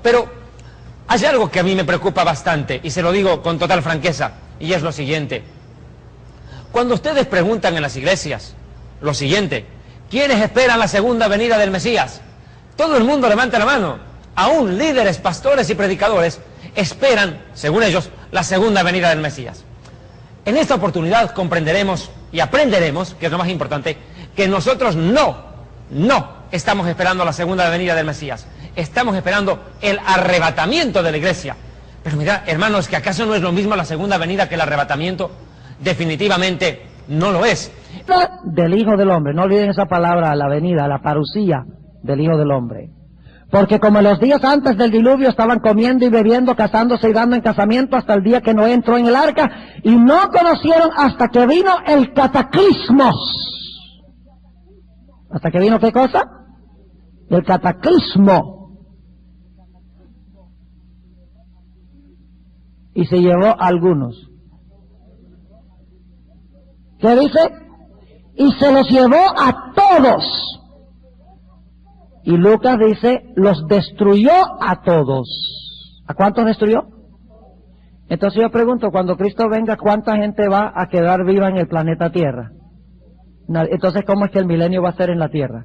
Pero hay algo que a mí me preocupa bastante, y se lo digo con total franqueza, y es lo siguiente. Cuando ustedes preguntan en las iglesias lo siguiente: ¿quiénes esperan la segunda venida del Mesías? Todo el mundo levanta la mano. Aún líderes, pastores y predicadores esperan, según ellos, la segunda venida del Mesías. En esta oportunidad comprenderemos y aprenderemos, que es lo más importante, que nosotros no estamos esperando la segunda venida del Mesías. Estamos esperando el arrebatamiento de la iglesia. Pero mira, hermanos, ¿que acaso no es lo mismo la segunda venida que el arrebatamiento? Definitivamente no lo es. Del Hijo del Hombre, no olviden esa palabra, la venida, la parusía del Hijo del Hombre. Porque como en los días antes del diluvio estaban comiendo y bebiendo, casándose y dando en casamiento hasta el día que Noé entró en el arca, y no conocieron hasta que vino el cataclismos. ¿Hasta que vino qué cosa? El cataclismo. Y se llevó a algunos. ¿Qué dice? Y se los llevó a todos. Y Lucas dice, los destruyó a todos. ¿A cuántos destruyó? Entonces yo pregunto, cuando Cristo venga, ¿cuánta gente va a quedar viva en el planeta Tierra? Entonces, ¿cómo es que el milenio va a ser en la Tierra?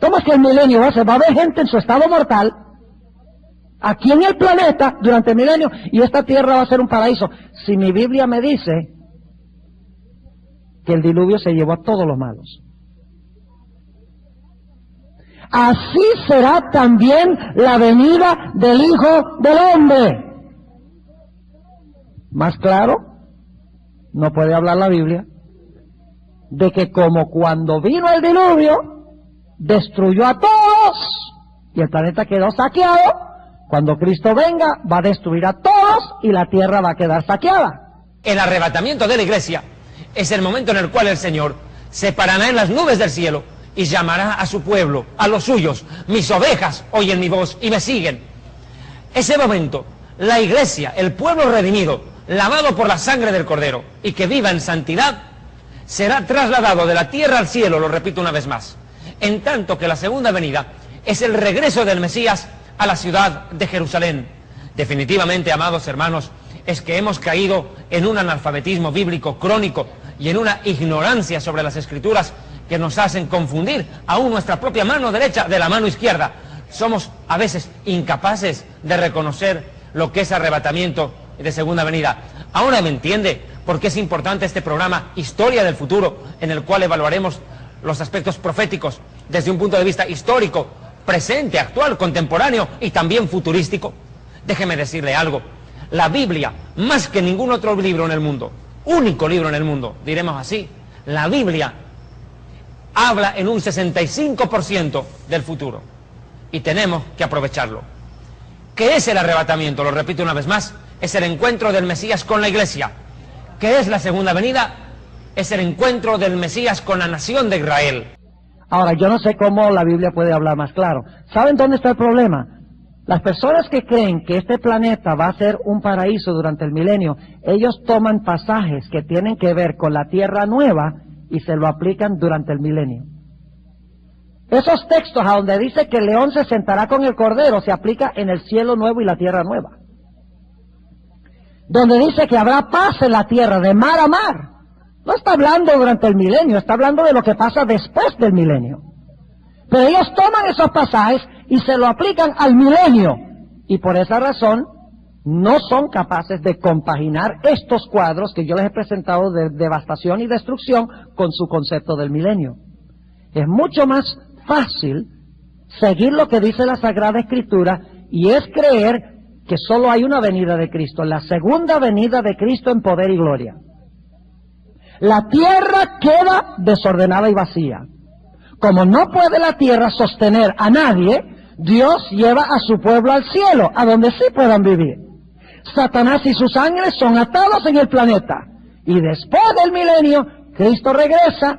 ¿Cómo es que el milenio va a ser? Va a haber gente en su estado mortal, aquí en el planeta, durante el milenio, y esta Tierra va a ser un paraíso. Si mi Biblia me dice que el diluvio se llevó a todos los malos, así será también la venida del Hijo del Hombre. Más claro, no puede hablar la Biblia de que como cuando vino el diluvio, destruyó a todos y el planeta quedó saqueado, cuando Cristo venga va a destruir a todos y la tierra va a quedar saqueada. El arrebatamiento de la iglesia es el momento en el cual el Señor se parará en las nubes del cielo y llamará a su pueblo, a los suyos: mis ovejas oyen mi voz y me siguen. Ese momento, la iglesia, el pueblo redimido, lavado por la sangre del Cordero y que viva en santidad, será trasladado de la tierra al cielo, lo repito una vez más, en tanto que la segunda venida es el regreso del Mesías a la ciudad de Jerusalén. Definitivamente, amados hermanos, es que hemos caído en un analfabetismo bíblico crónico y en una ignorancia sobre las Escrituras que nos hacen confundir aún nuestra propia mano derecha de la mano izquierda. Somos a veces incapaces de reconocer lo que es arrebatamiento de segunda venida. Ahora me entiende por qué es importante este programa Historia del Futuro, en el cual evaluaremos los aspectos proféticos desde un punto de vista histórico, presente, actual, contemporáneo y también futurístico. Déjeme decirle algo: la Biblia, más que ningún otro libro en el mundo, único libro en el mundo, diremos así, la Biblia habla en un 65% del futuro y tenemos que aprovecharlo. ¿Qué es el arrebatamiento? Lo repito una vez más: es el encuentro del Mesías con la iglesia. ¿Qué es la segunda venida? Es el encuentro del Mesías con la nación de Israel. Ahora, yo no sé cómo la Biblia puede hablar más claro. ¿Saben dónde está el problema? Las personas que creen que este planeta va a ser un paraíso durante el milenio, ellos toman pasajes que tienen que ver con la tierra nueva y se lo aplican durante el milenio. Esos textos a donde dice que el león se sentará con el cordero se aplica en el cielo nuevo y la tierra nueva. Donde dice que habrá paz en la tierra de mar a mar, no está hablando durante el milenio, está hablando de lo que pasa después del milenio. Pero ellos toman esos pasajes y se lo aplican al milenio, y por esa razón no son capaces de compaginar estos cuadros que yo les he presentado de devastación y destrucción con su concepto del milenio. Es mucho más fácil seguir lo que dice la Sagrada Escritura, y es creer que solo hay una venida de Cristo, la segunda venida de Cristo en poder y gloria. La tierra queda desordenada y vacía. Como no puede la tierra sostener a nadie, Dios lleva a su pueblo al cielo, a donde sí puedan vivir. Satanás y sus ángeles son atados en el planeta. Y después del milenio, Cristo regresa,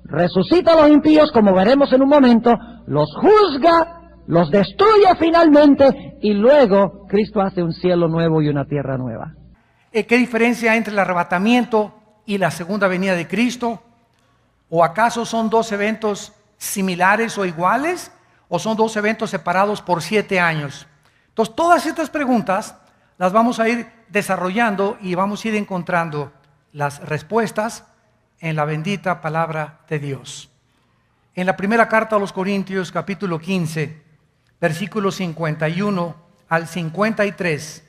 resucita a los impíos, como veremos en un momento, los juzga, los destruye finalmente, y luego Cristo hace un cielo nuevo y una tierra nueva. ¿Qué diferencia hay entre el arrebatamiento y la segunda venida de Cristo? ¿O acaso son dos eventos similares o iguales, o son dos eventos separados por 7 años? Entonces, todas estas preguntas las vamos a ir desarrollando y vamos a ir encontrando las respuestas en la bendita palabra de Dios. En la primera carta a los Corintios, capítulo 15, versículos 51 al 53,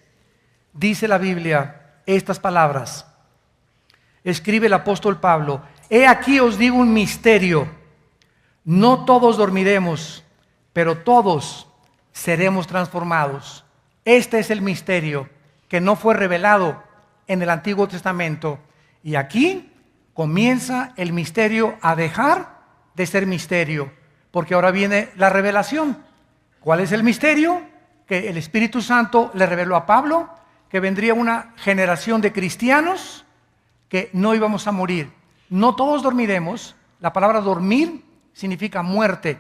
dice la Biblia estas palabras. Escribe el apóstol Pablo: he aquí os digo un misterio, no todos dormiremos, pero todos seremos transformados. Este es el misterio que no fue revelado en el Antiguo Testamento, y aquí comienza el misterio a dejar de ser misterio, porque ahora viene la revelación. ¿Cuál es el misterio? Que el Espíritu Santo le reveló a Pablo que vendría una generación de cristianos que no íbamos a morir. No todos dormiremos. La palabra dormir significa muerte,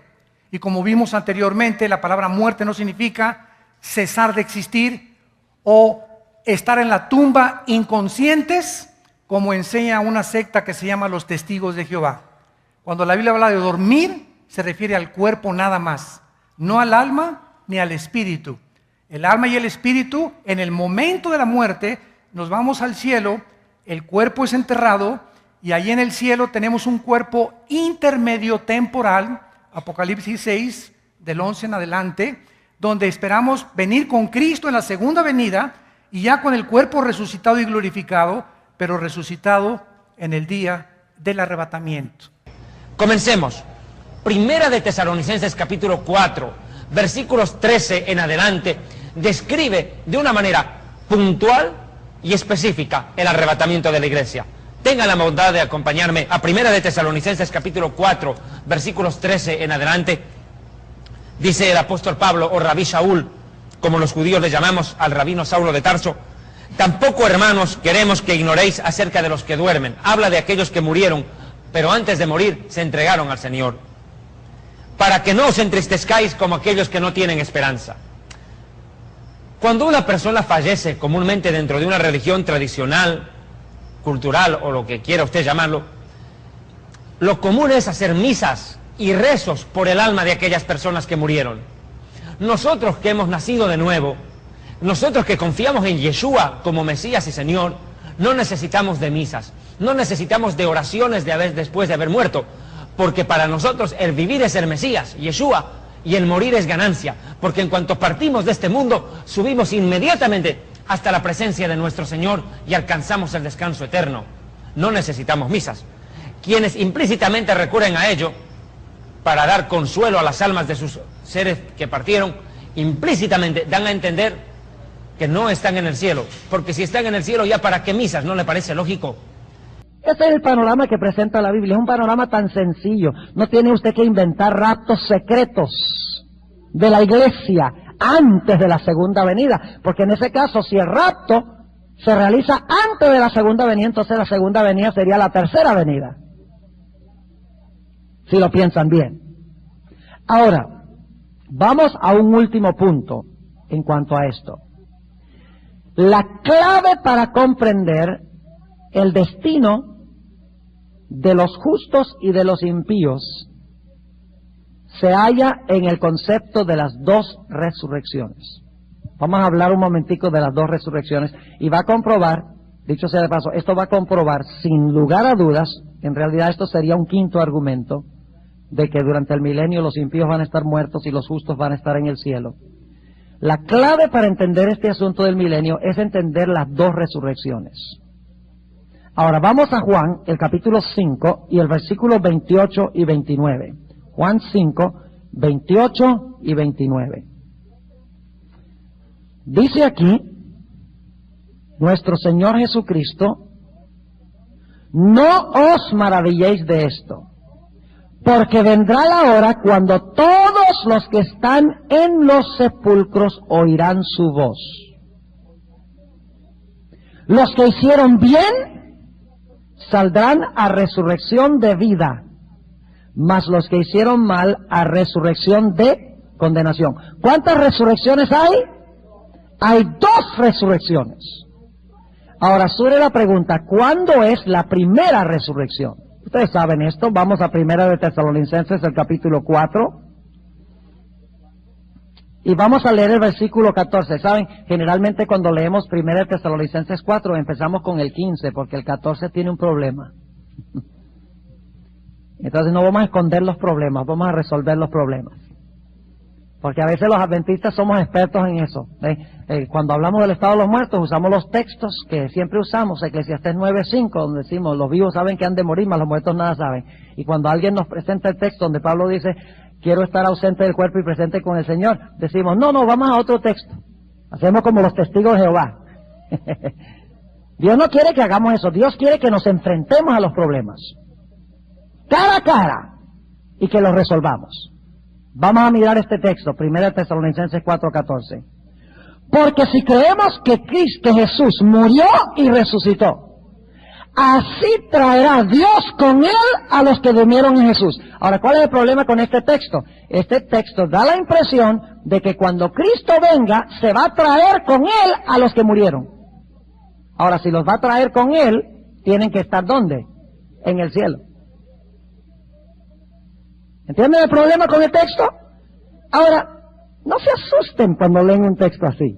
y como vimos anteriormente, la palabra muerte no significa cesar de existir o estar en la tumba inconscientes, como enseña una secta que se llama los Testigos de Jehová. Cuando la Biblia habla de dormir, se refiere al cuerpo nada más, no al alma ni al espíritu. El alma y el espíritu, en el momento de la muerte, nos vamos al cielo, el cuerpo es enterrado, y allí en el cielo tenemos un cuerpo intermedio temporal, Apocalipsis 6, del 11 en adelante, donde esperamos venir con Cristo en la segunda venida, y ya con el cuerpo resucitado y glorificado, pero resucitado en el día del arrebatamiento. Comencemos. Primera de Tesalonicenses capítulo 4, versículos 13 en adelante, describe de una manera puntual y específica el arrebatamiento de la iglesia. Tengan la bondad de acompañarme a Primera de Tesalonicenses capítulo 4, versículos 13 en adelante. Dice el apóstol Pablo, o Rabí Shaul, como los judíos le llamamos al rabino Saulo de Tarso: tampoco, hermanos, queremos que ignoréis acerca de los que duermen. Habla de aquellos que murieron, pero antes de morir se entregaron al Señor, para que no os entristezcáis como aquellos que no tienen esperanza. Cuando una persona fallece comúnmente dentro de una religión tradicional, cultural o lo que quiera usted llamarlo, lo común es hacer misas y rezos por el alma de aquellas personas que murieron. Nosotros que hemos nacido de nuevo, nosotros que confiamos en Yeshua como Mesías y Señor, no necesitamos de misas, no necesitamos de oraciones después de haber muerto, porque para nosotros el vivir es el Mesías, Yeshua, y el morir es ganancia, porque en cuanto partimos de este mundo, subimos inmediatamente hasta la presencia de nuestro Señor y alcanzamos el descanso eterno. No necesitamos misas. Quienes implícitamente recurren a ello para dar consuelo a las almas de sus seres que partieron, implícitamente dan a entender que no están en el cielo, porque si están en el cielo, ya para qué misas, ¿no le parece lógico? Ese es el panorama que presenta la Biblia, es un panorama tan sencillo. No tiene usted que inventar raptos secretos de la iglesia antes de la segunda venida, porque en ese caso, si el rapto se realiza antes de la segunda venida, entonces la segunda venida sería la tercera venida, si lo piensan bien. Ahora, vamos a un último punto en cuanto a esto. La clave para comprender el destino de los justos y de los impíos se halla en el concepto de las dos resurrecciones. Vamos a hablar un momentico de las dos resurrecciones y va a comprobar, dicho sea de paso, esto va a comprobar sin lugar a dudas, en realidad esto sería un quinto argumento, de que durante el milenio los impíos van a estar muertos y los justos van a estar en el cielo. La clave para entender este asunto del milenio es entender las dos resurrecciones. Ahora vamos a Juan, el capítulo 5 y el versículo 28 y 29. Juan 5, 28 y 29. Dice aquí nuestro Señor Jesucristo: no os maravilléis de esto, porque vendrá la hora cuando todos los que están en los sepulcros oirán su voz. Los que hicieron bien saldrán a resurrección de vida, mas los que hicieron mal a resurrección de condenación. ¿Cuántas resurrecciones hay? Hay dos resurrecciones. Ahora surge la pregunta: ¿cuándo es la primera resurrección? Ustedes saben esto. Vamos a 1 de Tesalonicenses, el capítulo 4. Y vamos a leer el versículo 14. ¿Saben? Generalmente cuando leemos 1 de Tesalonicenses 4 empezamos con el 15, porque el 14 tiene un problema. Entonces no vamos a esconder los problemas, vamos a resolver los problemas. Porque a veces los adventistas somos expertos en eso. Cuando hablamos del estado de los muertos usamos los textos que siempre usamos, Eclesiastés 9:5, donde decimos, los vivos saben que han de morir, mas los muertos nada saben. Y cuando alguien nos presenta el texto donde Pablo dice, quiero estar ausente del cuerpo y presente con el Señor, decimos, no, vamos a otro texto. Hacemos como los testigos de Jehová. Dios no quiere que hagamos eso, Dios quiere que nos enfrentemos a los problemas, cara a cara, y que los resolvamos. Vamos a mirar este texto, 1 Tesalonicenses 4:14. Porque si creemos que Jesús murió y resucitó, así traerá Dios con Él a los que durmieron en Jesús. Ahora, ¿cuál es el problema con este texto? Este texto da la impresión de que cuando Cristo venga, se va a traer con Él a los que murieron. Ahora, si los va a traer con Él, tienen que estar ¿dónde? En el cielo. ¿Entienden el problema con el texto? Ahora, no se asusten cuando leen un texto así.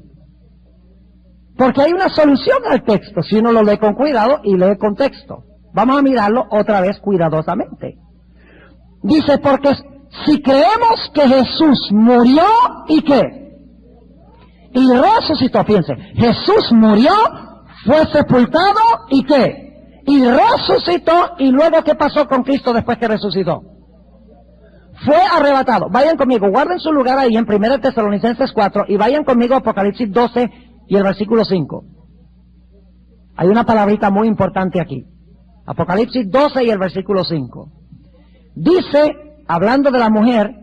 Porque hay una solución al texto, si uno lo lee con cuidado y lee con texto. Vamos a mirarlo otra vez cuidadosamente. Dice, porque si creemos que Jesús murió, ¿y qué? Y resucitó, fíjense. Jesús murió, fue sepultado, ¿y qué? Y resucitó, y luego ¿qué pasó con Cristo después que resucitó? Fue arrebatado. Vayan conmigo, guarden su lugar ahí en 1 Tesalonicenses 4 y vayan conmigo a Apocalipsis 12 y el versículo 5. Hay una palabrita muy importante aquí. Apocalipsis 12 y el versículo 5. Dice, hablando de la mujer,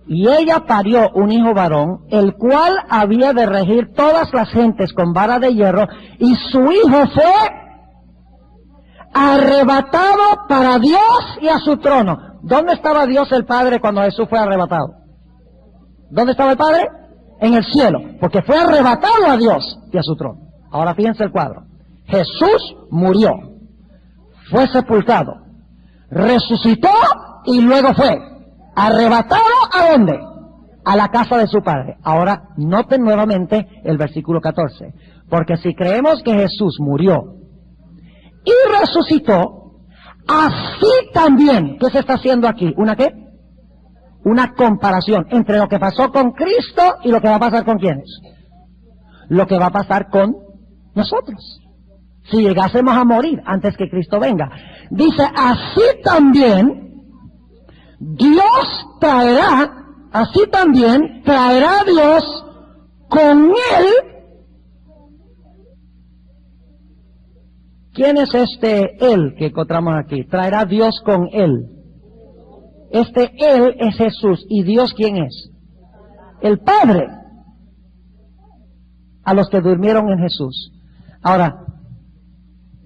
y ella parió un hijo varón, el cual había de regir todas las gentes con vara de hierro, y su hijo fue arrebatado para Dios y a su trono. ¿Dónde estaba Dios el Padre cuando Jesús fue arrebatado? ¿Dónde estaba el Padre? En el cielo, porque fue arrebatado a Dios y a su trono. Ahora fíjense el cuadro. Jesús murió, fue sepultado, resucitó y luego fue arrebatado ¿a dónde? A la casa de su Padre. Ahora noten nuevamente el versículo 14. Porque si creemos que Jesús murió y resucitó, así también, ¿qué se está haciendo aquí? ¿Una qué? Una comparación entre lo que pasó con Cristo y lo que va a pasar con quiénes. Lo que va a pasar con nosotros. Si llegásemos a morir antes que Cristo venga. Dice, así también Dios traerá, así también traerá Dios con Él. ¿Quién es este Él que encontramos aquí? Traerá Dios con Él. Este Él es Jesús. ¿Y Dios quién es? El Padre. A los que durmieron en Jesús. Ahora,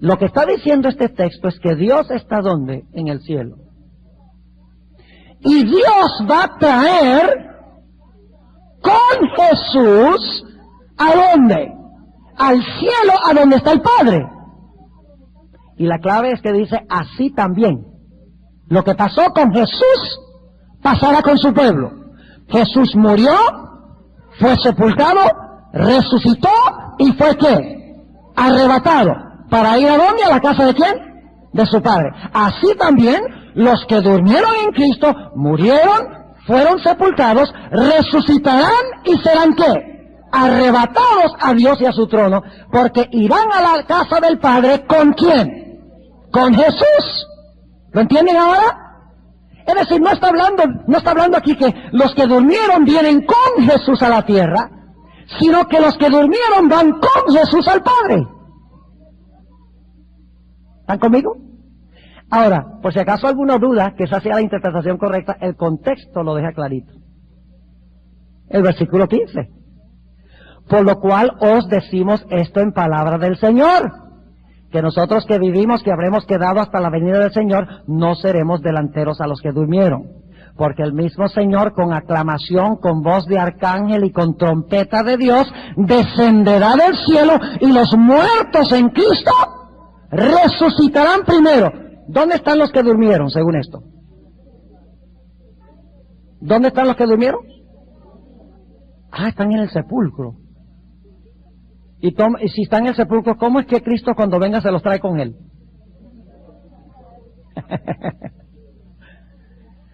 lo que está diciendo este texto es que Dios está ¿dónde? En el cielo. Y Dios va a traer con Jesús ¿a dónde? Al cielo, a donde está el Padre. Y la clave es que dice así también. Lo que pasó con Jesús, pasará con su pueblo. Jesús murió, fue sepultado, resucitó y fue ¿qué? Arrebatado. ¿Para ir a dónde? ¿A la casa de quién? De su Padre. Así también, los que durmieron en Cristo, murieron, fueron sepultados, resucitarán y serán ¿qué? Arrebatados a Dios y a su trono, porque irán a la casa del Padre ¿con quién? Con Jesús. ¿Lo entienden ahora? Es decir, no está hablando aquí que los que durmieron vienen con Jesús a la tierra, sino que los que durmieron van con Jesús al Padre. ¿Están conmigo? Ahora, por si acaso alguna duda, que esa sea la interpretación correcta, el contexto lo deja clarito. El versículo 15. Por lo cual os decimos esto en palabra del Señor, que nosotros que vivimos, que habremos quedado hasta la venida del Señor, no seremos delanteros a los que durmieron. Porque el mismo Señor, con aclamación, con voz de arcángel y con trompeta de Dios, descenderá del cielo, y los muertos en Cristo resucitarán primero. ¿Dónde están los que durmieron, según esto? ¿Dónde están los que durmieron? Ah, están en el sepulcro. Y si están en el sepulcro, ¿cómo es que Cristo cuando venga se los trae con él?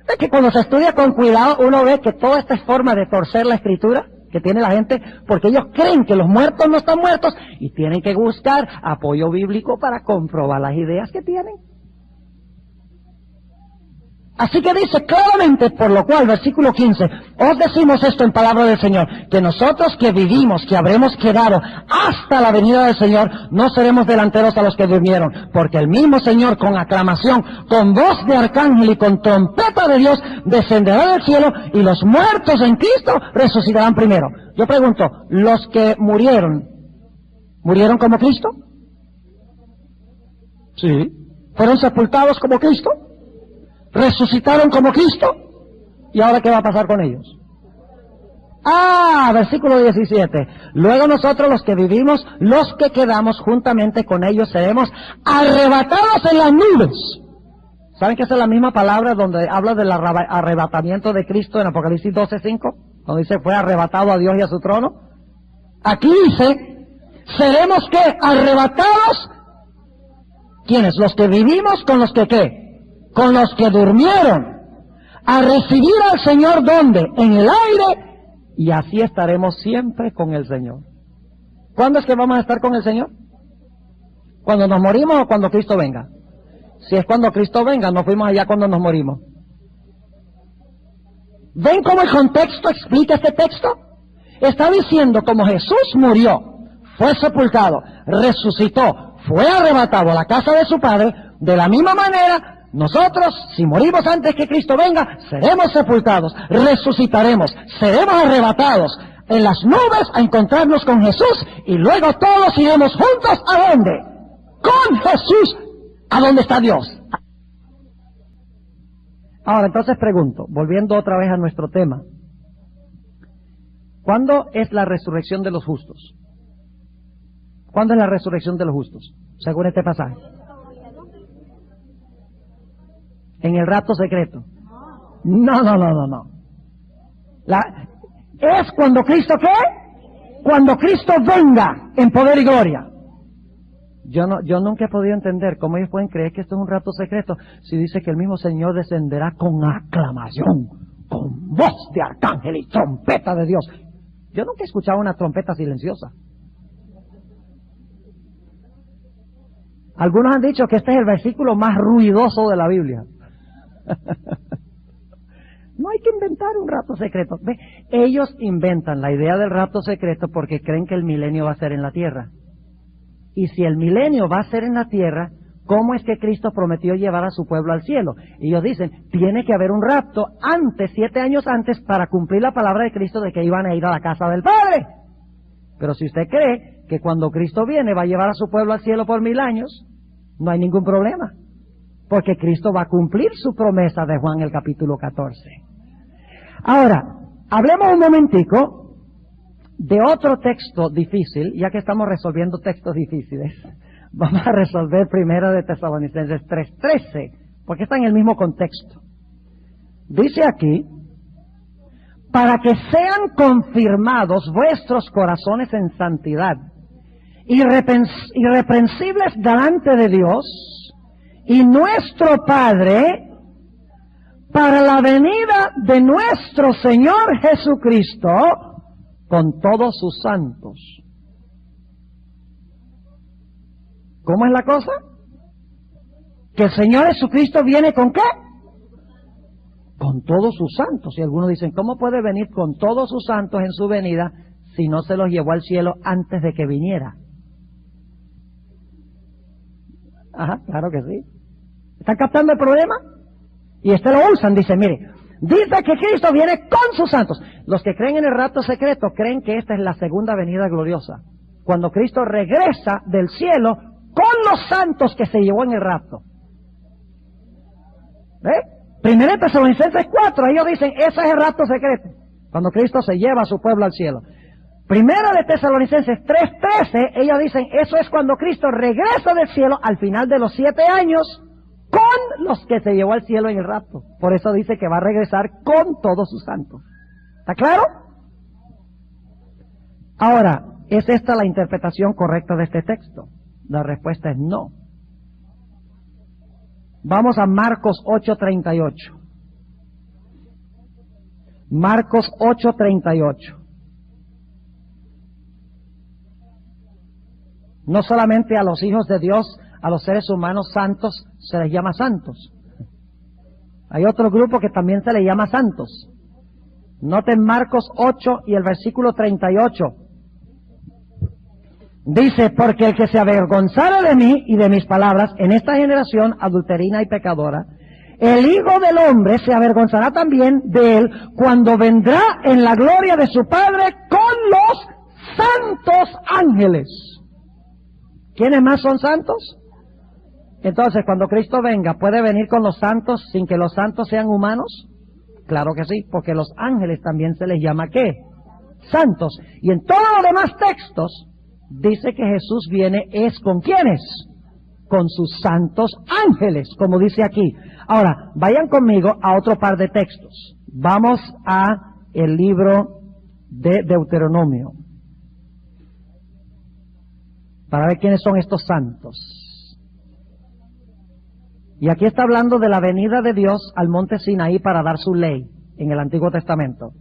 Es que cuando se estudia con cuidado, uno ve que toda esta forma de torcer la escritura que tiene la gente, porque ellos creen que los muertos no están muertos y tienen que buscar apoyo bíblico para comprobar las ideas que tienen. Así que dice claramente, por lo cual, versículo 15, os decimos esto en palabra del Señor, que nosotros que vivimos, que habremos quedado hasta la venida del Señor, no seremos delanteros a los que durmieron, porque el mismo Señor con aclamación, con voz de arcángel y con trompeta de Dios, descenderá del cielo y los muertos en Cristo resucitarán primero. Yo pregunto, ¿los que murieron, murieron como Cristo? Sí. ¿Fueron sepultados como Cristo? ¿Resucitaron como Cristo? ¿Y ahora qué va a pasar con ellos? Versículo 17. Luego nosotros los que vivimos, los que quedamos juntamente con ellos, seremos arrebatados en las nubes. ¿Saben que esa es la misma palabra donde habla del arrebatamiento de Cristo en Apocalipsis 12:5? Cuando dice fue arrebatado a Dios y a su trono. Aquí dice, seremos ¿qué? Arrebatados. ¿Quiénes? Los que vivimos con los que ¿qué? Con los que durmieron, a recibir al Señor, ¿dónde? En el aire, y así estaremos siempre con el Señor. ¿Cuándo es que vamos a estar con el Señor? ¿Cuando nos morimos o cuando Cristo venga? Si es cuando Cristo venga, nos fuimos allá cuando nos morimos. ¿Ven cómo el contexto explica este texto? Está diciendo como Jesús murió, fue sepultado, resucitó, fue arrebatado a la casa de su Padre, de la misma manera, nosotros, si morimos antes que Cristo venga, seremos sepultados, resucitaremos, seremos arrebatados en las nubes a encontrarnos con Jesús y luego todos iremos juntos ¿a dónde? Con Jesús, ¿a dónde está Dios? Ahora, entonces pregunto, volviendo otra vez a nuestro tema, ¿cuándo es la resurrección de los justos? ¿Cuándo es la resurrección de los justos? Según este pasaje. En el rapto secreto. No. Es cuando Cristo ¿qué? Cuando Cristo venga en poder y gloria. Yo nunca he podido entender cómo ellos pueden creer que esto es un rapto secreto si dice que el mismo Señor descenderá con aclamación, con voz de arcángel y trompeta de Dios. Yo nunca he escuchado una trompeta silenciosa. Algunos han dicho que este es el versículo más ruidoso de la Biblia. No hay que inventar un rapto secreto. ¿Ve? Ellos inventan la idea del rapto secreto porque creen que el milenio va a ser en la tierra. Y si el milenio va a ser en la tierra, ¿cómo es que Cristo prometió llevar a su pueblo al cielo? Y ellos dicen, tiene que haber un rapto antes, 7 años antes, para cumplir la palabra de Cristo de que iban a ir a la casa del Padre. Pero si usted cree que cuando Cristo viene va a llevar a su pueblo al cielo por 1000 años, no hay ningún problema. Porque Cristo va a cumplir su promesa de Juan el capítulo 14. Ahora, hablemos un momentico de otro texto difícil, ya que estamos resolviendo textos difíciles. Vamos a resolver primero de Tesalonicenses 3:13, porque está en el mismo contexto. Dice aquí, para que sean confirmados vuestros corazones en santidad, irreprensibles delante de Dios, y nuestro Padre, para la venida de nuestro Señor Jesucristo, con todos sus santos. ¿Cómo es la cosa? Que el Señor Jesucristo viene ¿con qué? Con todos sus santos. Y algunos dicen, ¿cómo puede venir con todos sus santos en su venida si no se los llevó al cielo antes de que viniera? Ajá, claro que sí. ¿Están captando el problema? Y lo usan, dice, mire, dice que Cristo viene con sus santos. Los que creen en el rapto secreto creen que esta es la segunda venida gloriosa, cuando Cristo regresa del cielo con los santos que se llevó en el rapto. ¿Ve? Primero Tesalonicenses 4, ellos dicen, ese es el rapto secreto, cuando Cristo se lleva a su pueblo al cielo. Primero de Tesalonicenses 3:13, ellos dicen, eso es cuando Cristo regresa del cielo al final de los 7 años con los que se llevó al cielo en el rapto. Por eso dice que va a regresar con todos sus santos. ¿Está claro? Ahora, ¿es esta la interpretación correcta de este texto? La respuesta es no. Vamos a Marcos 8:38. Marcos 8:38. No solamente a los hijos de Dios, a los seres humanos santos, se les llama santos. Hay otro grupo que también se les llama santos. Noten Marcos 8 y el versículo 38. Dice, porque el que se avergonzara de mí y de mis palabras en esta generación adulterina y pecadora, el Hijo del Hombre se avergonzará también de él cuando vendrá en la gloria de su Padre con los santos ángeles. ¿Quiénes más son santos? Entonces, cuando Cristo venga, ¿puede venir con los santos sin que los santos sean humanos? Claro que sí, porque los ángeles también se les llama ¿qué? Santos. Y en todos los demás textos dice que Jesús viene es ¿con quiénes? Con sus santos ángeles, como dice aquí. Ahora, vayan conmigo a otro par de textos. Vamos a el libro de Deuteronomio, para ver quiénes son estos santos. Y aquí está hablando de la venida de Dios al monte Sinaí para dar su ley en el Antiguo Testamento.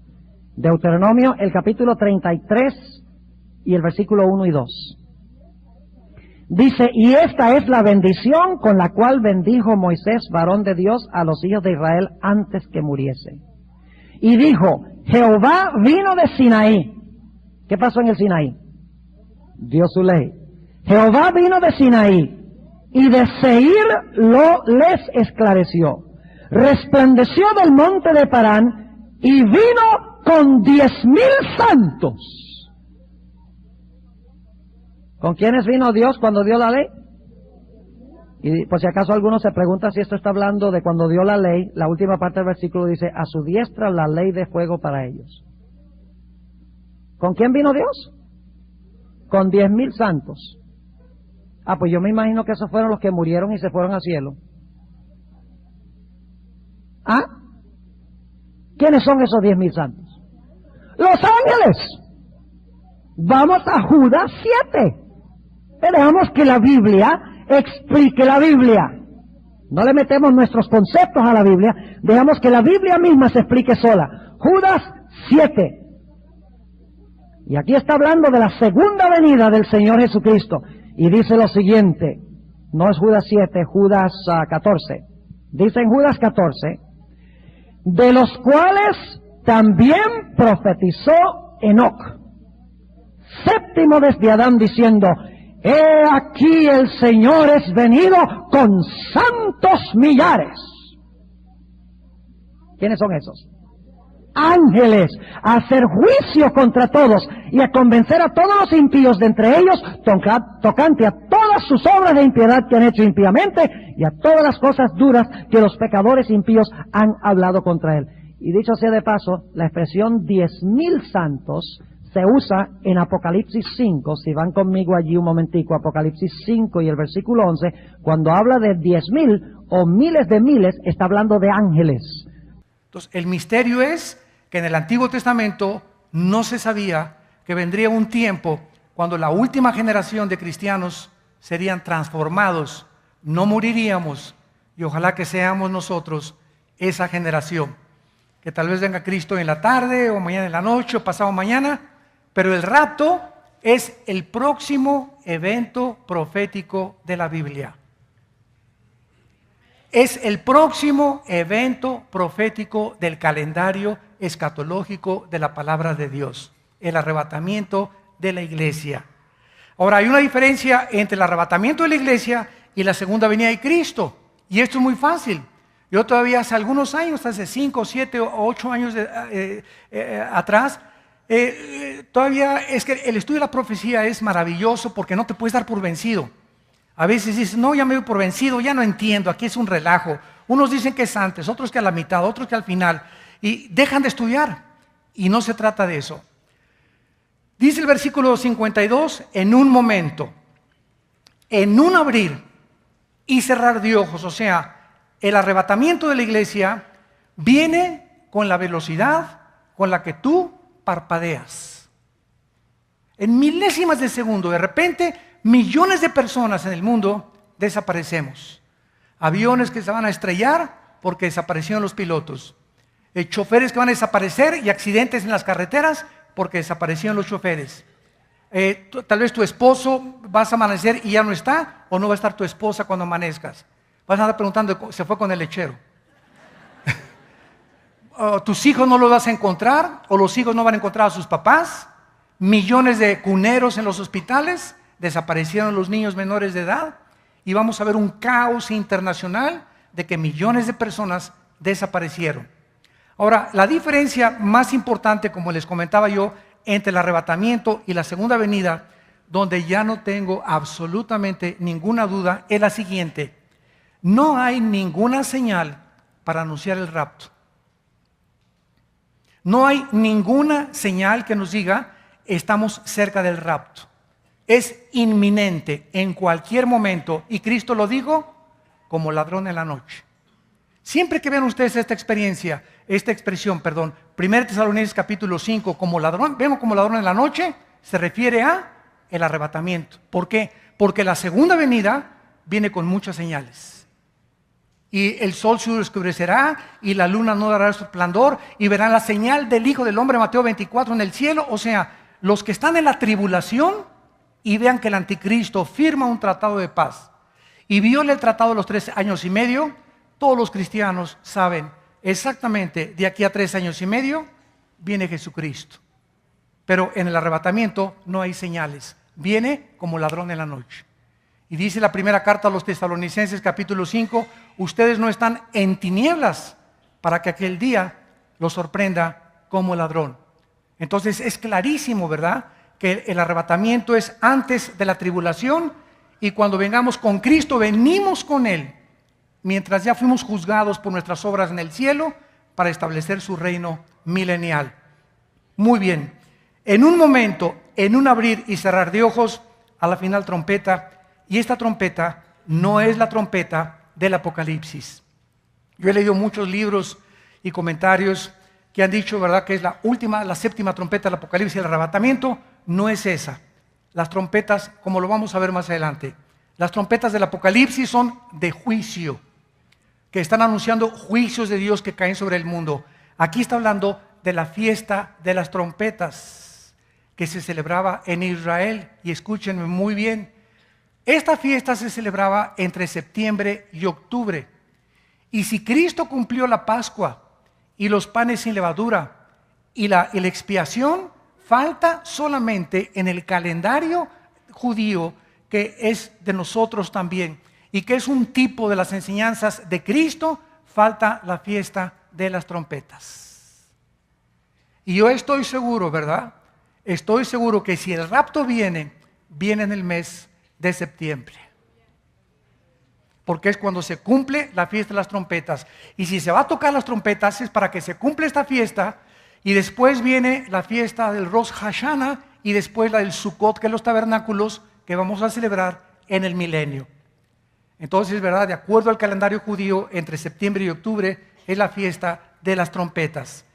Deuteronomio, el capítulo 33 y el versículo 1 y 2. Dice, y esta es la bendición con la cual bendijo Moisés, varón de Dios, a los hijos de Israel antes que muriese. Y dijo, Jehová vino de Sinaí. ¿Qué pasó en el Sinaí? Dio su ley. Jehová vino de Sinaí y de Seir les esclareció. Resplandeció del monte de Parán y vino con 10,000 santos. ¿Con quiénes vino Dios cuando dio la ley? Y por si acaso alguno se pregunta si esto está hablando de cuando dio la ley, la última parte del versículo dice, a su diestra la ley de fuego para ellos. ¿Con quién vino Dios? Con 10,000 santos. Ah, pues yo me imagino que esos fueron los que murieron y se fueron al cielo. ¿Ah? ¿Quiénes son esos 10,000 santos? ¡Los ángeles! Vamos a Judas 7. Dejamos que la Biblia explique la Biblia. No le metemos nuestros conceptos a la Biblia, dejamos que la Biblia misma se explique sola. Judas 7. Y aquí está hablando de la segunda venida del Señor Jesucristo. Y dice lo siguiente, no es Judas 7, Judas 14. Dice en Judas 14, de los cuales también profetizó Enoc, séptimo desde Adán, diciendo, he aquí el Señor es venido con santos millares. ¿Quiénes son esos? Ángeles, a hacer juicio contra todos y a convencer a todos los impíos de entre ellos tocante a todas sus obras de impiedad que han hecho impíamente y a todas las cosas duras que los pecadores impíos han hablado contra él. Y dicho sea de paso, la expresión 10,000 santos se usa en Apocalipsis 5, si van conmigo allí un momentico, Apocalipsis 5 y el versículo 11, cuando habla de 10,000 o miles de miles, está hablando de ángeles. Entonces, el misterio es que en el Antiguo Testamento no se sabía que vendría un tiempo cuando la última generación de cristianos serían transformados, no moriríamos, y ojalá que seamos nosotros esa generación, que tal vez venga Cristo en la tarde, o mañana en la noche, o pasado mañana, pero el rapto es el próximo evento profético de la Biblia. Es el próximo evento profético del calendario escatológico de la palabra de Dios, el arrebatamiento de la iglesia. Ahora, hay una diferencia entre el arrebatamiento de la iglesia y la segunda venida de Cristo, y esto es muy fácil. Yo todavía hace algunos años, hace 5, 7 o 8 años atrás, todavía es que el estudio de la profecía es maravilloso porque no te puedes dar por vencido. A veces dices, no, ya me doy por vencido, ya no entiendo, aquí es un relajo. Unos dicen que es antes, otros que a la mitad, otros que al final. Y dejan de estudiar. Y no se trata de eso. Dice el versículo 52, en un momento, en un abrir y cerrar de ojos, o sea, el arrebatamiento de la iglesia viene con la velocidad con la que tú parpadeas. En milésimas de segundo, de repente, millones de personas en el mundo desaparecemos. Aviones que se van a estrellar porque desaparecieron los pilotos. Choferes que van a desaparecer y accidentes en las carreteras porque desaparecieron los choferes. Tal vez tu esposo vas a amanecer y ya no está, o no va a estar tu esposa cuando amanezcas. Vas a andar preguntando, se fue con el lechero. Tus hijos no los vas a encontrar, o los hijos no van a encontrar a sus papás. Millones de cuneros en los hospitales, desaparecieron los niños menores de edad, y vamos a ver un caos internacional de que millones de personas desaparecieron. Ahora, la diferencia más importante, como les comentaba yo, entre el arrebatamiento y la segunda venida, donde ya no tengo absolutamente ninguna duda, es la siguiente: no hay ninguna señal para anunciar el rapto. No hay ninguna señal que nos diga estamos cerca del rapto. Es inminente en cualquier momento, y Cristo lo dijo como ladrón en la noche. Siempre que vean ustedes esta expresión, 1 Tesalonicenses capítulo 5, como ladrón, vemos como ladrón en la noche, se refiere a el arrebatamiento. ¿Por qué? Porque la segunda venida viene con muchas señales. Y el sol se oscurecerá y la luna no dará su resplandor, y verán la señal del Hijo del Hombre, Mateo 24, en el cielo. O sea, los que están en la tribulación y vean que el anticristo firma un tratado de paz y viola el tratado de los 3 años y medio, todos los cristianos saben exactamente, de aquí a 3 años y medio viene Jesucristo. Pero en el arrebatamiento no hay señales, viene como ladrón en la noche. Y dice la primera carta a los Tesalonicenses capítulo 5, ustedes no están en tinieblas para que aquel día los sorprenda como ladrón. Entonces es clarísimo, ¿verdad?, que el arrebatamiento es antes de la tribulación, y cuando vengamos con Cristo, venimos con Él, mientras ya fuimos juzgados por nuestras obras en el cielo, para establecer su reino milenial. Muy bien, en un momento, en un abrir y cerrar de ojos, a la final trompeta, y esta trompeta no es la trompeta del Apocalipsis. Yo he leído muchos libros y comentarios que han dicho, ¿verdad?, que es la séptima trompeta del Apocalipsis, el arrebatamiento. No es esa. Las trompetas, como lo vamos a ver más adelante, las trompetas del Apocalipsis son de juicio, que están anunciando juicios de Dios que caen sobre el mundo. Aquí está hablando de la fiesta de las trompetas que se celebraba en Israel. Y escúchenme muy bien, esta fiesta se celebraba entre septiembre y octubre. Y si Cristo cumplió la Pascua y los panes sin levadura y la expiación, falta solamente en el calendario judío, que es de nosotros también, y que es un tipo de las enseñanzas de Cristo, falta la fiesta de las trompetas. Y yo estoy seguro, ¿verdad? Estoy seguro que si el rapto viene en el mes de septiembre, porque es cuando se cumple la fiesta de las trompetas. Y si se va a tocar las trompetas es para que se cumpla esta fiesta, y después viene la fiesta del Rosh Hashanah, y después la del Sukkot, que es los tabernáculos que vamos a celebrar en el milenio. Entonces, ¿verdad?, de acuerdo al calendario judío, entre septiembre y octubre es la fiesta de las trompetas.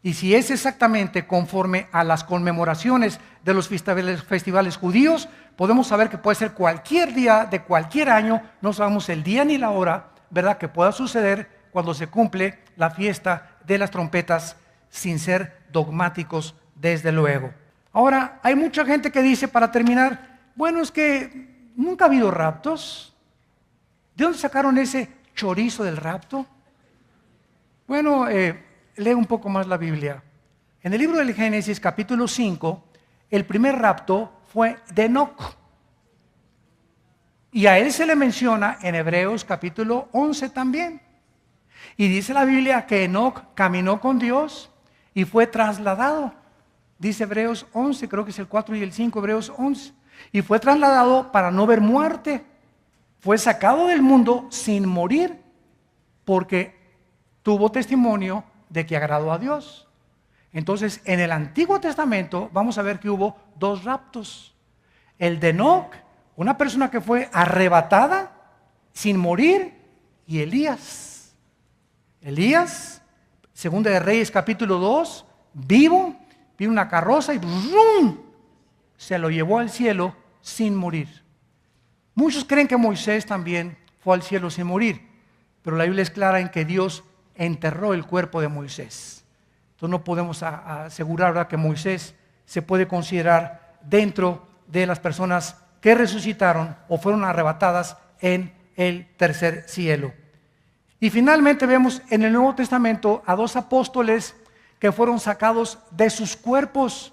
Y si es exactamente conforme a las conmemoraciones de los festivales judíos, podemos saber que puede ser cualquier día de cualquier año, no sabemos el día ni la hora, ¿verdad?, que pueda suceder cuando se cumple la fiesta de las trompetas, sin ser dogmáticos, desde luego. Ahora, hay mucha gente que dice, para terminar, bueno, es que nunca ha habido raptos. ¿De dónde sacaron ese chorizo del rapto? Bueno, lee un poco más la Biblia. En el libro del Génesis, capítulo 5, el primer rapto fue de Enoc. Y a él se le menciona en Hebreos capítulo 11 también. Y dice la Biblia que Enoc caminó con Dios y fue trasladado. Dice Hebreos 11, creo que es el 4 y el 5, Hebreos 11. Y fue trasladado para no ver muerte. Fue sacado del mundo sin morir, porque tuvo testimonio de que agradó a Dios. Entonces, en el Antiguo Testamento vamos a ver que hubo 2 raptos. El de Enoc, una persona que fue arrebatada sin morir, y Elías. Elías, Segunda de Reyes capítulo 2, vivo, vino una carroza y ¡brum!, se lo llevó al cielo sin morir. Muchos creen que Moisés también fue al cielo sin morir, pero la Biblia es clara en que Dios enterró el cuerpo de Moisés. Entonces no podemos asegurar, ¿verdad?, que Moisés se puede considerar dentro de las personas que resucitaron o fueron arrebatadas en el tercer cielo. Y finalmente vemos en el Nuevo Testamento a 2 apóstoles que fueron sacados de sus cuerpos,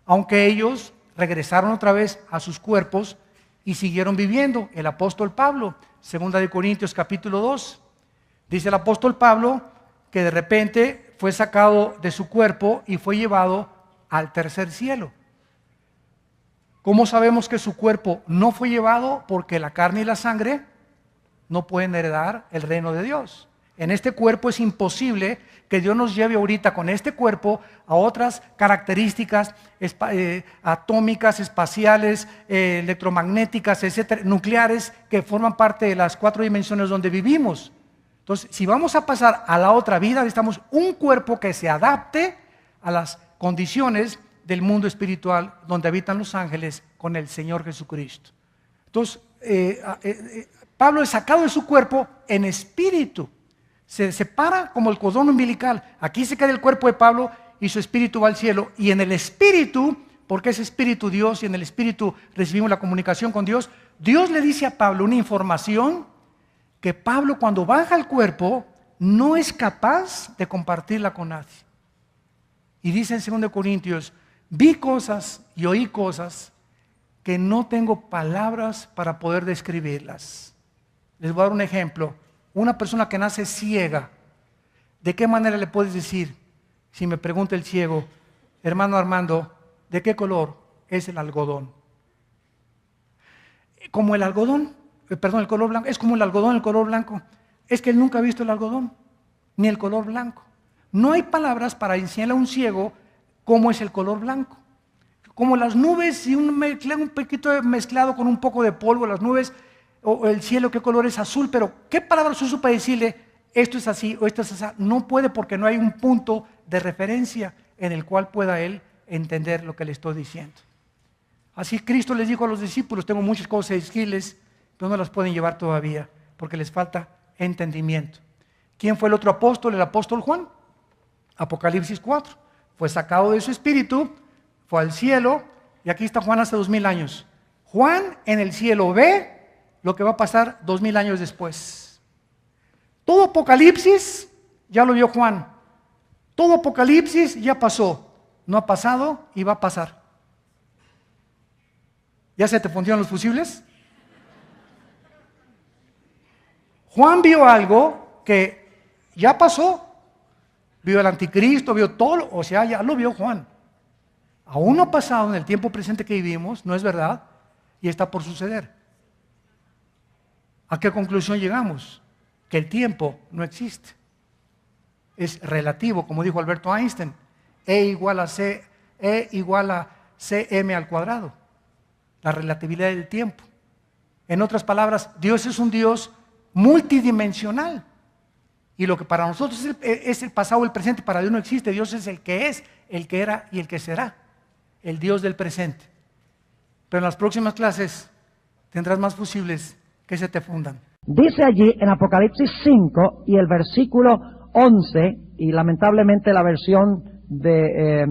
aunque ellos regresaron otra vez a sus cuerpos y siguieron viviendo. El apóstol Pablo, 2 de Corintios capítulo 2, dice el apóstol Pablo que de repente fue sacado de su cuerpo y fue llevado al tercer cielo. ¿Cómo sabemos que su cuerpo no fue llevado? Porque la carne y la sangre no pueden heredar el reino de Dios. En este cuerpo es imposible que Dios nos lleve ahorita con este cuerpo a otras características atómicas, espaciales, electromagnéticas, etcétera, nucleares, que forman parte de las 4 dimensiones donde vivimos. Entonces, si vamos a pasar a la otra vida, necesitamos un cuerpo que se adapte a las condiciones del mundo espiritual donde habitan los ángeles con el Señor Jesucristo. Entonces, Pablo es sacado de su cuerpo en espíritu. Se separa como el cordón umbilical. Aquí se queda el cuerpo de Pablo y su espíritu va al cielo. Y en el espíritu, porque es espíritu Dios y en el espíritu recibimos la comunicación con Dios, Dios le dice a Pablo una información que Pablo, cuando baja al cuerpo, no es capaz de compartirla con nadie. Y dice en 2 Corintios, vi cosas y oí cosas que no tengo palabras para poder describirlas. Les voy a dar un ejemplo. Una persona que nace ciega, ¿de qué manera le puedes decir? Si me pregunta el ciego, hermano Armando, ¿de qué color es el algodón? Como el algodón, el color blanco, es como el algodón, el color blanco. Es que él nunca ha visto el algodón, ni el color blanco. No hay palabras para enseñarle a un ciego cómo es el color blanco. Como las nubes y un poquito mezclado con un poco de polvo, las nubes o el cielo, qué color es azul, pero ¿qué palabras uso para decirle esto es así o esto es así? No puede, porque no hay un punto de referencia en el cual pueda él entender lo que le estoy diciendo. Así Cristo les dijo a los discípulos, tengo muchas cosas que decirles, pero no las pueden llevar todavía, porque les falta entendimiento. ¿Quién fue el otro apóstol? El apóstol Juan. Apocalipsis 4. Fue sacado de su espíritu, fue al cielo, y aquí está Juan hace 2000 años. Juan en el cielo ve lo que va a pasar 2000 años después. Todo Apocalipsis ya lo vio Juan. Todo Apocalipsis ya pasó. No ha pasado y va a pasar. ¿Ya se te funcionan los fusibles? Juan vio algo que ya pasó. Vio el anticristo, vio todo, o sea, ya lo vio Juan. Aún no ha pasado en el tiempo presente que vivimos, ¿no es verdad? Y está por suceder. ¿A qué conclusión llegamos? Que el tiempo no existe. Es relativo, como dijo Alberto Einstein. E igual a cm al cuadrado. La relatividad del tiempo. En otras palabras, Dios es un Dios multidimensional. Y lo que para nosotros es el pasado o el presente, para Dios no existe. Dios es el que es, el que era y el que será. El Dios del presente. Pero en las próximas clases tendrás más fusibles que se te fundan. Dice allí en Apocalipsis 5 y el versículo 11, y lamentablemente la versión de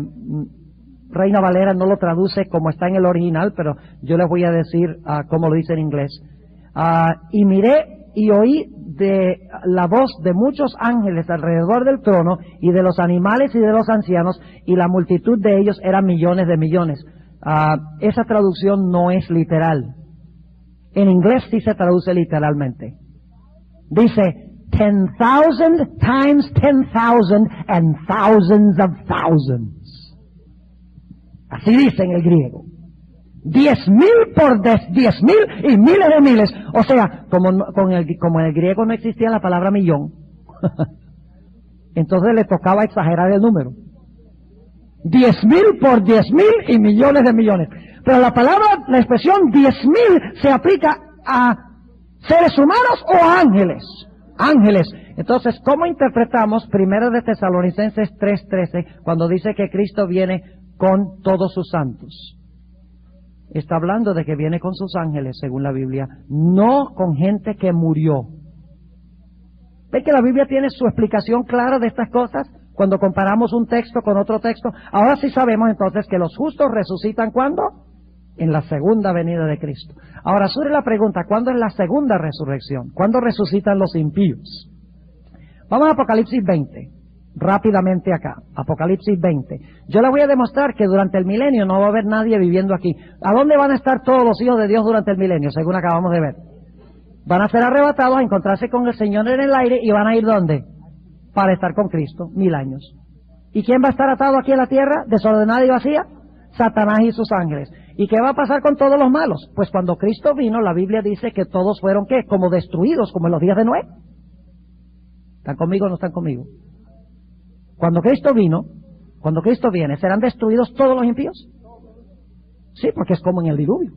Reina Valera no lo traduce como está en el original, pero yo les voy a decir cómo lo dice en inglés. Y miré y oí de la voz de muchos ángeles alrededor del trono y de los animales y de los ancianos, y la multitud de ellos eran millones de millones. Esa traducción no es literal. En inglés sí se traduce literalmente. Dice 10,000 times 10,000 and thousands of thousands. Así dice en el griego. 10,000 por 10,000 y miles de miles. O sea, como en el griego no existía la palabra millón, entonces le tocaba exagerar el número. 10,000 por 10,000 y millones de millones. Pero la expresión 10,000 se aplica a seres humanos o a ángeles. ángeles. Entonces, ¿cómo interpretamos 1 de Tesalonicenses 3:13 cuando dice que Cristo viene con todos sus santos? Está hablando de que viene con sus ángeles, según la Biblia, no con gente que murió. ¿Ve que la Biblia tiene su explicación clara de estas cosas? Cuando comparamos un texto con otro texto, ahora sí sabemos entonces que los justos resucitan, ¿cuándo? En la segunda venida de Cristo. Ahora surge la pregunta, ¿cuándo es la segunda resurrección? ¿Cuándo resucitan los impíos? Vamos a Apocalipsis 20, rápidamente acá, Apocalipsis 20. Yo les voy a demostrar que durante el milenio no va a haber nadie viviendo aquí. ¿A dónde van a estar todos los hijos de Dios durante el milenio, según acabamos de ver? Van a ser arrebatados a encontrarse con el Señor en el aire y van a ir ¿dónde? Para estar con Cristo, 1000 años. ¿Y quién va a estar atado aquí en la tierra, desordenada y vacía? Satanás y sus ángeles. ¿Y qué va a pasar con todos los malos? Pues cuando Cristo vino, la Biblia dice que todos fueron, ¿qué? Como destruidos, como en los días de Noé. ¿Están conmigo o no están conmigo? Cuando Cristo viene, ¿serán destruidos todos los impíos? Sí, porque es como en el diluvio.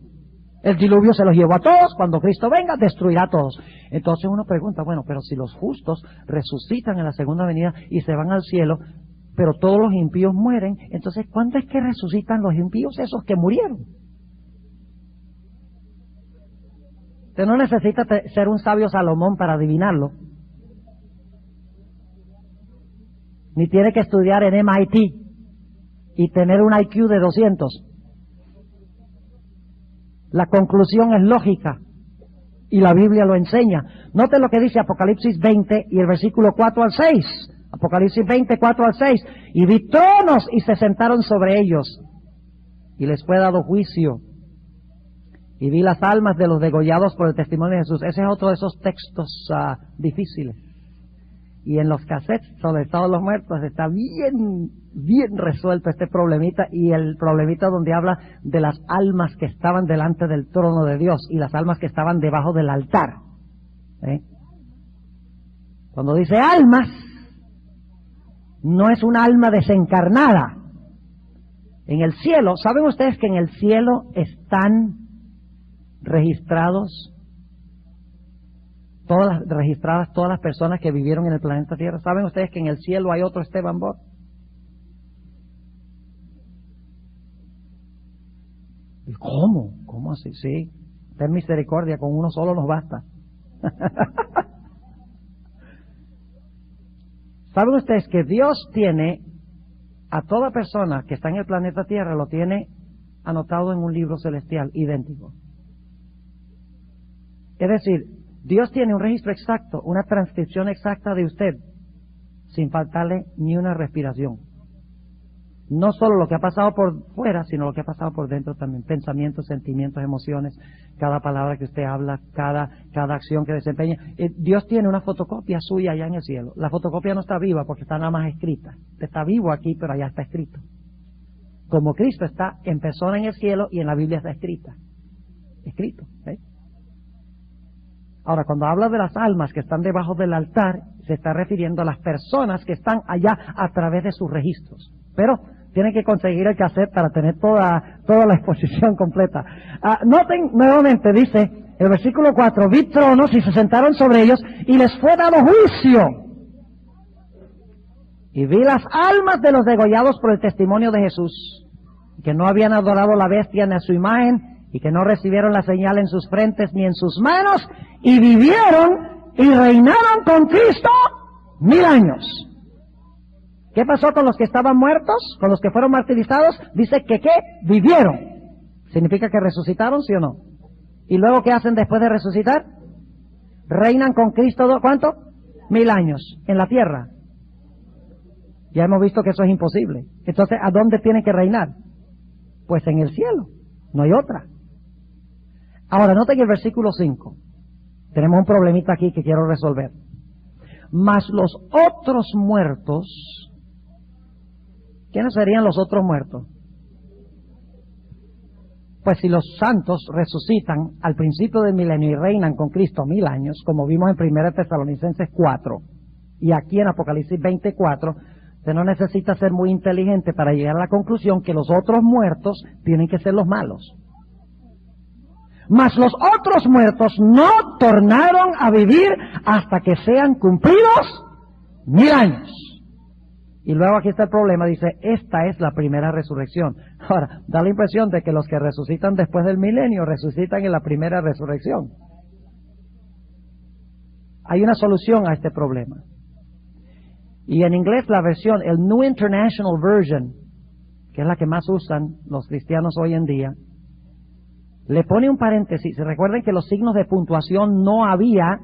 El diluvio se los llevó a todos, cuando Cristo venga, destruirá a todos. Entonces uno pregunta, bueno, pero si los justos resucitan en la segunda venida y se van al cielo, pero todos los impíos mueren, entonces ¿cuándo es que resucitan los impíos, esos que murieron? Usted no necesita ser un sabio Salomón para adivinarlo, ni tiene que estudiar en MIT y tener un IQ de 200. La conclusión es lógica y la Biblia lo enseña. Note lo que dice Apocalipsis 20 y el versículo 4 al 6. Apocalipsis 20, 4 al 6. Y vi tronos y se sentaron sobre ellos y les fue dado juicio. Y vi las almas de los degollados por el testimonio de Jesús. Ese es otro de esos textos difíciles. Y en los cassettes sobre todos los muertos está bien resuelto este problemita, y el problemita donde habla de las almas que estaban delante del trono de Dios y las almas que estaban debajo del altar. Cuando dice almas, no es un alma desencarnada. En el cielo, ¿saben ustedes que en el cielo están registradas todas las personas que vivieron en el planeta Tierra? ¿Saben ustedes que en el cielo hay otro Esteban Bot? ¿Cómo? ¿Cómo así? Sí. Ten misericordia, con uno solo nos basta. ¿Saben ustedes que Dios tiene a toda persona que está en el planeta Tierra, lo tiene anotado en un libro celestial idéntico? Es decir, Dios tiene un registro exacto, una transcripción exacta de usted, sin faltarle ni una respiración. No solo lo que ha pasado por fuera, sino lo que ha pasado por dentro también. Pensamientos, sentimientos, emociones, cada palabra que usted habla, cada acción que desempeña. Dios tiene una fotocopia suya allá en el cielo. La fotocopia no está viva porque está nada más escrita. Está vivo aquí, pero allá está escrito. Como Cristo está en persona en el cielo y en la Biblia está escrita. Escrito. Ahora, cuando habla de las almas que están debajo del altar, se está refiriendo a las personas que están allá a través de sus registros. Pero tienen que conseguir el cassette para tener toda la exposición completa. Noten nuevamente, dice el versículo 4, vi tronos y se sentaron sobre ellos y les fue dado juicio. Y vi las almas de los degollados por el testimonio de Jesús, que no habían adorado a la bestia ni a su imagen, y que no recibieron la señal en sus frentes ni en sus manos, y vivieron y reinaron con Cristo 1000 años. ¿Qué pasó con los que estaban muertos? Con los que fueron martirizados. Dice que ¿qué? Vivieron. ¿Significa que resucitaron, sí o no? ¿Y luego qué hacen después de resucitar? Reinan con Cristo, ¿cuánto? 1000 años en la tierra. Ya hemos visto que eso es imposible. Entonces, ¿a dónde tienen que reinar? Pues en el cielo. No hay otra. Ahora, noten el versículo 5. Tenemos un problemita aquí que quiero resolver. Mas los otros muertos, ¿quiénes serían los otros muertos? Pues si los santos resucitan al principio del milenio y reinan con Cristo 1000 años, como vimos en 1 Tesalonicenses 4, y aquí en Apocalipsis 24, usted no necesita ser muy inteligente para llegar a la conclusión que los otros muertos tienen que ser los malos. mas los otros muertos no tornaron a vivir hasta que sean cumplidos 1000 años. Y luego aquí está el problema, dice, esta es la primera resurrección. Ahora, da la impresión de que los que resucitan después del milenio resucitan en la primera resurrección. Hay una solución a este problema. Y en inglés la versión, el New International Version, que es la que más usan los cristianos hoy en día, le pone un paréntesis. Recuerden que los signos de puntuación no había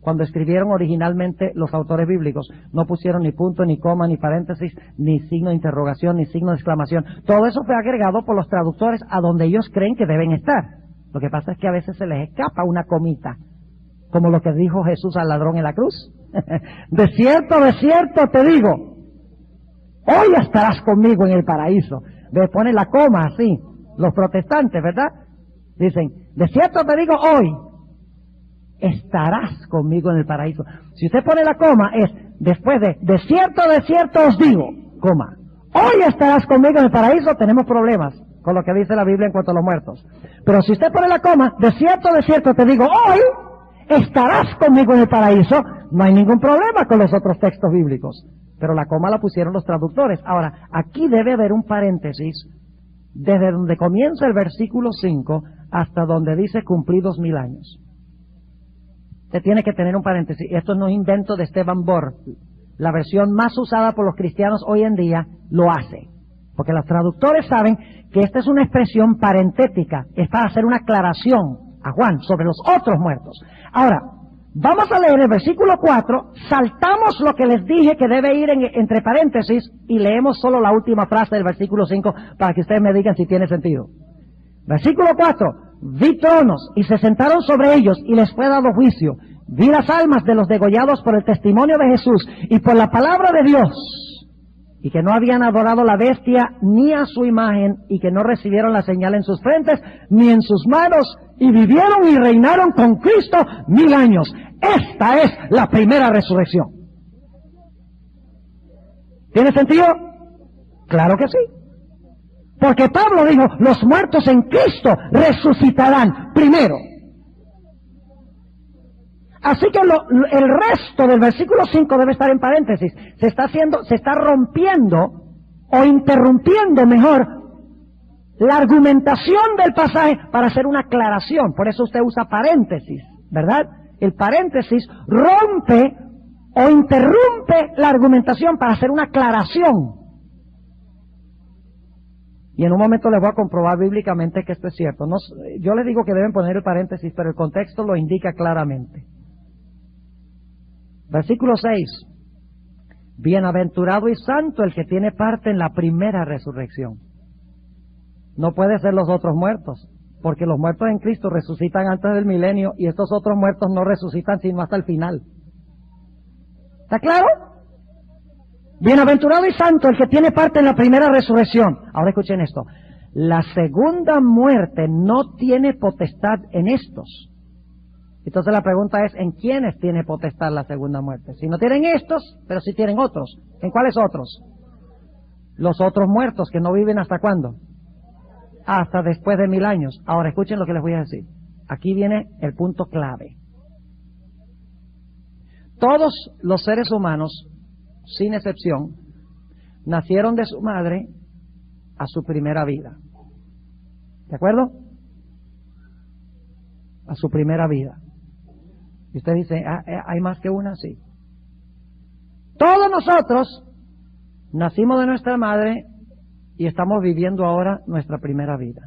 cuando escribieron originalmente los autores bíblicos. No pusieron ni punto, ni coma, ni paréntesis, ni signo de interrogación, ni signo de exclamación. Todo eso fue agregado por los traductores a donde ellos creen que deben estar. Lo que pasa es que a veces se les escapa una comita, como lo que dijo Jesús al ladrón en la cruz. De cierto te digo, hoy estarás conmigo en el paraíso. Le pone la coma así, los protestantes, ¿verdad? Dicen, de cierto te digo, hoy estarás conmigo en el paraíso. Si usted pone la coma, es después de cierto os digo, coma, hoy estarás conmigo en el paraíso. Tenemos problemas con lo que dice la Biblia en cuanto a los muertos. Pero si usted pone la coma, de cierto te digo, hoy estarás conmigo en el paraíso, no hay ningún problema con los otros textos bíblicos. Pero la coma la pusieron los traductores. Ahora, aquí debe haber un paréntesis desde donde comienza el versículo 5 hasta donde dice cumplidos 1000 años. Usted tiene que tener un paréntesis. Esto no es invento de Esteban Borr. La versión más usada por los cristianos hoy en día lo hace. Porque los traductores saben que esta es una expresión parentética. Es para hacer una aclaración a Juan sobre los otros muertos. Ahora, vamos a leer el versículo 4, saltamos lo que les dije que debe ir entre paréntesis y leemos solo la última frase del versículo 5 para que ustedes me digan si tiene sentido. Versículo 4, vi tronos y se sentaron sobre ellos y les fue dado juicio. Vi las almas de los degollados por el testimonio de Jesús y por la palabra de Dios, y que no habían adorado la bestia ni a su imagen, y que no recibieron la señal en sus frentes ni en sus manos, y vivieron y reinaron con Cristo 1000 años. Esta es la primera resurrección. ¿Tiene sentido? Claro que sí. Porque Pablo dijo, los muertos en Cristo resucitarán primero. Así que el resto del versículo 5 debe estar en paréntesis. Se está rompiendo o interrumpiendo mejor la argumentación del pasaje para hacer una aclaración. Por eso usted usa paréntesis, ¿verdad? El paréntesis rompe o interrumpe la argumentación para hacer una aclaración. Y en un momento les voy a comprobar bíblicamente que esto es cierto. No, yo les digo que deben poner el paréntesis, pero el contexto lo indica claramente. Versículo 6. Bienaventurado y santo el que tiene parte en la primera resurrección. No puede ser los otros muertos, porque los muertos en Cristo resucitan antes del milenio y estos otros muertos no resucitan sino hasta el final. ¿Está claro? Bienaventurado y santo el que tiene parte en la primera resurrección. Ahora escuchen esto. La segunda muerte no tiene potestad en estos. Entonces la pregunta es, ¿en quiénes tiene potestad la segunda muerte? Si no tienen estos, pero si tienen otros. ¿En cuáles otros? Los otros muertos que no viven ¿hasta cuándo? Hasta después de 1000 años. Ahora escuchen lo que les voy a decir. Aquí viene el punto clave. Todos los seres humanos, sin excepción, nacieron de su madre a su primera vida. ¿De acuerdo? A su primera vida. Y usted dice, ¿hay más que una? Sí. Todos nosotros nacimos de nuestra madre y estamos viviendo ahora nuestra primera vida.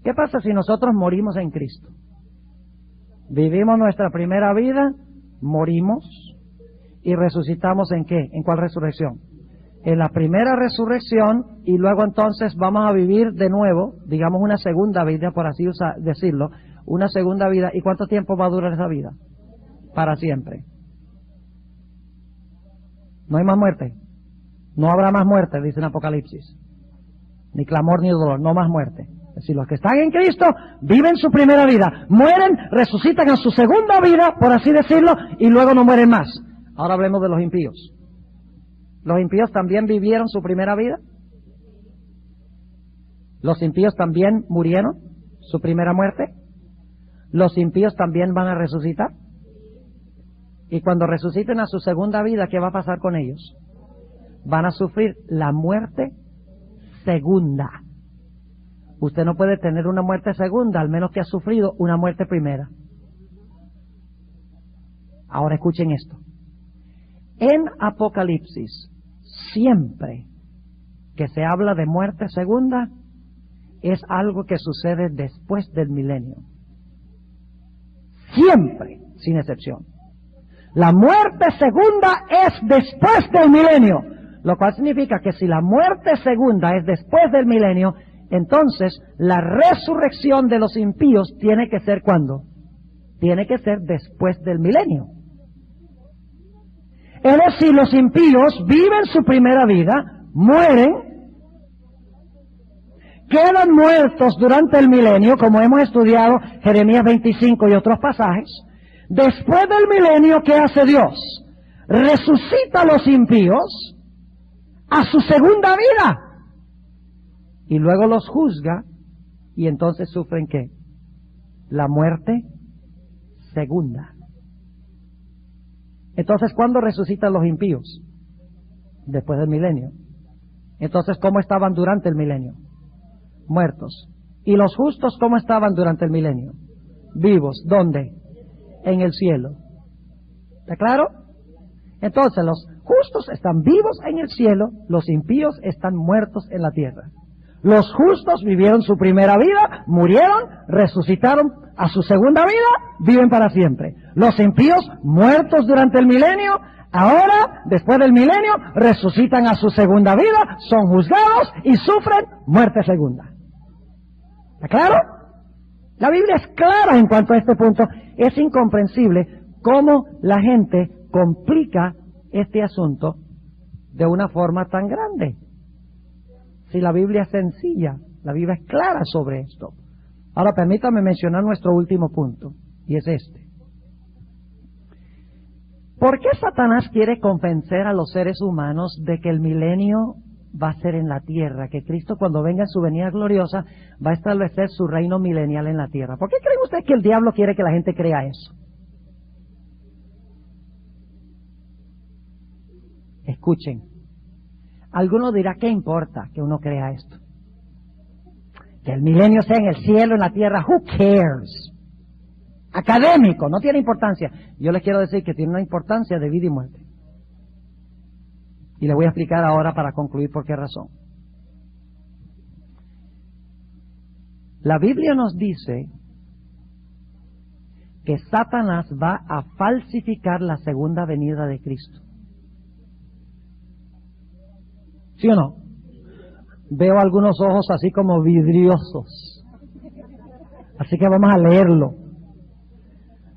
¿Qué pasa si nosotros morimos en Cristo? Vivimos nuestra primera vida, morimos y resucitamos ¿en qué? ¿En cuál resurrección? En la primera resurrección, y luego entonces vamos a vivir de nuevo, digamos una segunda vida, por así decirlo, una segunda vida. ¿Y cuánto tiempo va a durar esa vida? Para siempre. No hay más muerte. No habrá más muerte, dice en Apocalipsis. Ni clamor ni dolor, no más muerte. Es decir, los que están en Cristo viven su primera vida, mueren, resucitan a su segunda vida, por así decirlo, y luego no mueren más. Ahora hablemos de los impíos. ¿Los impíos también vivieron su primera vida? ¿Los impíos también murieron? su primera muerte. Los impíos también van a resucitar. Y cuando resuciten a su segunda vida, ¿qué va a pasar con ellos? Van a sufrir la muerte segunda. Usted no puede tener una muerte segunda, al menos que ha sufrido una muerte primera. Ahora escuchen esto. En Apocalipsis, siempre que se habla de muerte segunda, es algo que sucede después del milenio. Siempre, sin excepción. La muerte segunda es después del milenio, lo cual significa que si la muerte segunda es después del milenio, entonces la resurrección de los impíos tiene que ser ¿cuándo? Tiene que ser después del milenio. Es decir, los impíos viven su primera vida, mueren, quedan muertos durante el milenio, como hemos estudiado Jeremías 25 y otros pasajes. Después del milenio, ¿qué hace Dios? Resucita a los impíos a su segunda vida y luego los juzga y entonces sufren ¿qué? La muerte segunda. Entonces, ¿cuándo resucitan los impíos? Después del milenio. Entonces, ¿cómo estaban durante el milenio? Muertos. ¿Y los justos cómo estaban durante el milenio? Vivos. ¿Dónde? En el cielo. ¿Está claro? Entonces, los justos están vivos en el cielo, los impíos están muertos en la tierra. Los justos vivieron su primera vida, murieron, resucitaron a su segunda vida, viven para siempre. Los impíos, muertos durante el milenio, ahora, después del milenio, resucitan a su segunda vida, son juzgados y sufren muerte segunda. ¿Está claro? La Biblia es clara en cuanto a este punto. Es incomprensible cómo la gente complica este asunto de una forma tan grande. Si la Biblia es sencilla, la Biblia es clara sobre esto. Ahora permítame mencionar nuestro último punto, y es este. ¿Por qué Satanás quiere convencer a los seres humanos de que el milenio va a ser en la tierra, que Cristo cuando venga en su venida gloriosa va a establecer su reino milenial en la tierra? ¿Por qué creen ustedes que el diablo quiere que la gente crea eso? Escuchen, alguno dirá, ¿qué importa que uno crea esto? Que el milenio sea en el cielo, en la tierra, who cares? Académico, no tiene importancia. Yo les quiero decir que tiene una importancia de vida y muerte. Y les voy a explicar ahora para concluir por qué razón. La Biblia nos dice que Satanás va a falsificar la segunda venida de Cristo. ¿Sí o no? Veo algunos ojos así como vidriosos. Así que vamos a leerlo.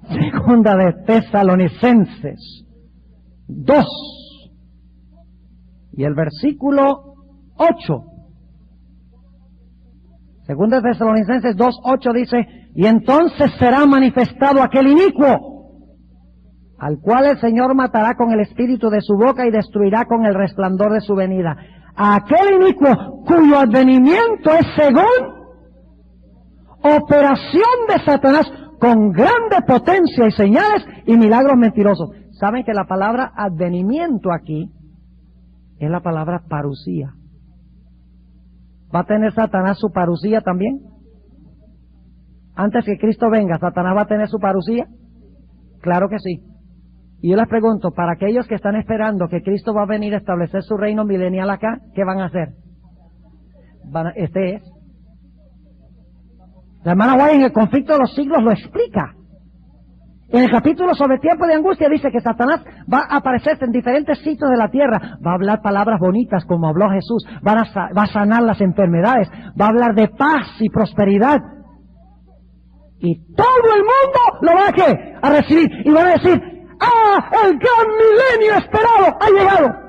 Segunda de Tesalonicenses 2 y el versículo 8. Segunda de Tesalonicenses 2:8 dice: y entonces será manifestado aquel inicuo, al cual el Señor matará con el espíritu de su boca y destruirá con el resplandor de su venida. A aquel inicuo cuyo advenimiento es según operación de Satanás con grande potencia y señales y milagros mentirosos. ¿Saben que la palabra advenimiento aquí es la palabra parusía? ¿Va a tener Satanás su parusía también? Antes que Cristo venga, ¿Satanás va a tener su parusía? Claro que sí. Y yo les pregunto, para aquellos que están esperando que Cristo va a venir a establecer su reino milenial acá, ¿qué van a hacer? Este es. La hermana White en el conflicto de los siglos lo explica. En el capítulo sobre tiempo de angustia dice que Satanás va a aparecerse en diferentes sitios de la tierra, va a hablar palabras bonitas como habló Jesús, va a sanar las enfermedades, va a hablar de paz y prosperidad. Y todo el mundo lo va a recibir y van a decir: ¡ah, el gran milenio esperado ha llegado!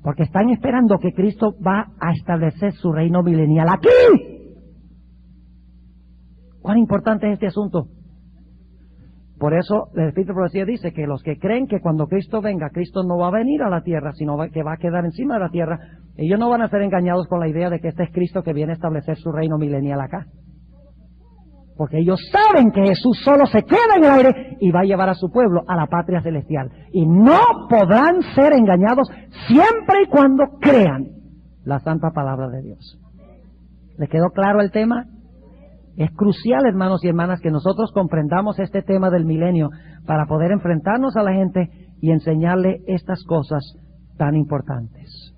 Porque están esperando que Cristo va a establecer su reino milenial aquí. ¿Cuán importante es este asunto? Por eso el Espíritu de Profecía dice que los que creen que cuando Cristo venga, Cristo no va a venir a la tierra, sino que va a quedar encima de la tierra, ellos no van a ser engañados con la idea de que este es Cristo que viene a establecer su reino milenial acá. Porque ellos saben que Jesús solo se queda en el aire y va a llevar a su pueblo a la patria celestial. Y no podrán ser engañados siempre y cuando crean la santa palabra de Dios. ¿Les quedó claro el tema? Es crucial, hermanos y hermanas, que nosotros comprendamos este tema del milenio para poder enfrentarnos a la gente y enseñarle estas cosas tan importantes.